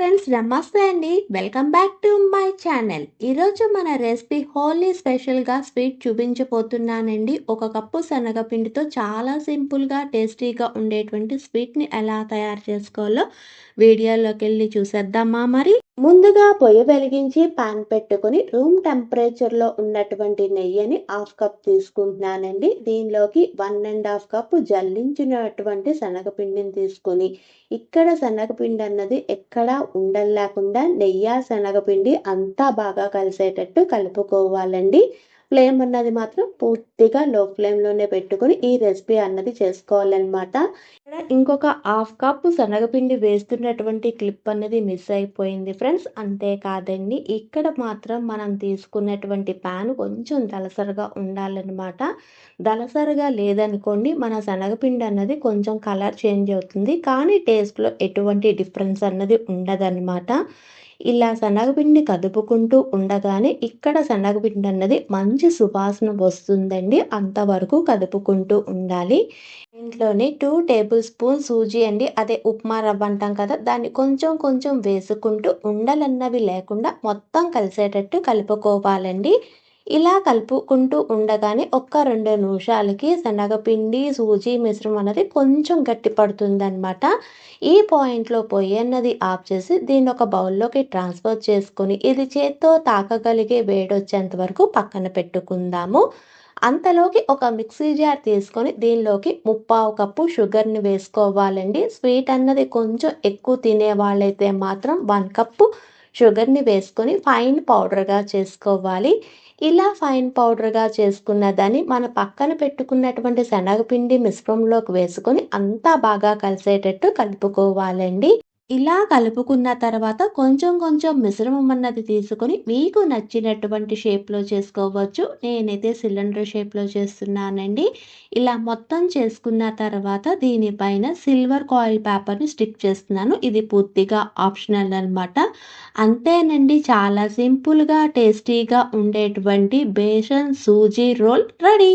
Friends నమస్తే అండి. Welcome back to my channel. ఈరోజు మన రెసిపీ హోలీ స్పెషల్గా స్వీట్ చూపించబోతున్నానండి. ఒక కప్పు శనగపిండితో చాలా సింపుల్గా టేస్టీగా ఉండేటువంటి స్వీట్ని ఎలా తయారు చేసుకోవాలో వీడియోలోకి వెళ్ళి చూసేద్దామా మరి. ముందుగా పొయ్యి వెలిగించి పాన్ పెట్టుకొని రూమ్ టెంపరేచర్లో ఉన్నటువంటి నెయ్యిని హాఫ్ కప్ తీసుకుంటున్నానండి. దీనిలోకి 1.5 కప్పు జల్లించినటువంటి శనగపిండిని తీసుకొని ఇక్కడ శనగపిండి అన్నది ఎక్కడా ఉండలు లేకుండా నెయ్యి శనగపిండి అంతా బాగా కలిసేటట్టు కలుపుకోవాలండి. ఫ్లేమ్ అన్నది మాత్రం పూర్తిగా లో ఫ్లేమ్లోనే పెట్టుకొని ఈ రెసిపీ అన్నది చేసుకోవాలన్నమాట. ఇక్కడ ఇంకొక హాఫ్ కప్ శనగపిండి వేస్తున్నటువంటి క్లిప్ అనేది మిస్ అయిపోయింది ఫ్రెండ్స్. అంతేకాదండి, ఇక్కడ మాత్రం మనం తీసుకున్నటువంటి ప్యాన్ కొంచెం దలసరిగా ఉండాలన్నమాట. దలసరిగా లేదనుకోండి మన శనగపిండి అన్నది కొంచెం కలర్ చేంజ్ అవుతుంది, కానీ టేస్ట్లో ఎటువంటి డిఫరెన్స్ అన్నది ఉండదన్నమాట. ఇలా శనగపిండి కదుపుకుంటూ ఉండగానే ఇక్కడ శనగపిండి అన్నది మంచి సువాసన వస్తుందండి. అంతవరకు కదుపుకుంటూ ఉండాలి. ఇంట్లోని 2 టేబుల్ స్పూన్ సూజీ అండి, అదే ఉప్మా రవ్వ అంటాం కదా, దాన్ని కొంచెం కొంచెం వేసుకుంటూ ఉండలన్నవి లేకుండా మొత్తం కలిసేటట్టు కలుపుకోవాలండి. ఇలా కలుపుకుంటూ ఉండగానే ఒక్క 2 నిమిషాలకి శనగపిండి సూజీ మిశ్రమం అనేది కొంచెం గట్టి పడుతుందన్నమాట. ఈ పాయింట్లో పొయ్యి అన్నది ఆఫ్ చేసి దీన్ని ఒక బౌల్లోకి ట్రాన్స్ఫర్ చేసుకొని ఇది చేత్తో తాకగలిగే వేడొచ్చేంత వరకు పక్కన పెట్టుకుందాము. అంతలోకి ఒక మిక్సీ జార్ తీసుకొని దీనిలోకి 3/4 కప్పు షుగర్ని వేసుకోవాలండి. స్వీట్ అన్నది కొంచెం ఎక్కువ తినే వాళ్ళైతే మాత్రం 1 కప్పు షుగర్ని వేసుకొని ఫైన్ పౌడర్గా చేసుకోవాలి. ఇలా ఫైన్ పౌడర్గా చేసుకున్న దాన్ని మన పక్కన పెట్టుకున్నటువంటి శనగపిండి మిశ్రమంలోకి వేసుకొని అంతా బాగా కలిసేటట్టు కలుపుకోవాలండి. ఇలా కలుపుకున్న తర్వాత కొంచెం కొంచెం మిశ్రమం అన్నది తీసుకొని మీకు నచ్చినటువంటి షేప్లో చేసుకోవచ్చు. నేనైతే సిలిండర్ షేప్లో చేస్తున్నానండి. ఇలా మొత్తం చేసుకున్న తర్వాత దీనిపైన సిల్వర్ కాయిల్ పేపర్ని స్టిక్ చేస్తున్నాను. ఇది పూర్తిగా ఆప్షనల్ అనమాట. అంతేనండి, చాలా సింపుల్గా టేస్టీగా ఉండేటువంటి బేసన్ సూజీ రోల్ రెడీ.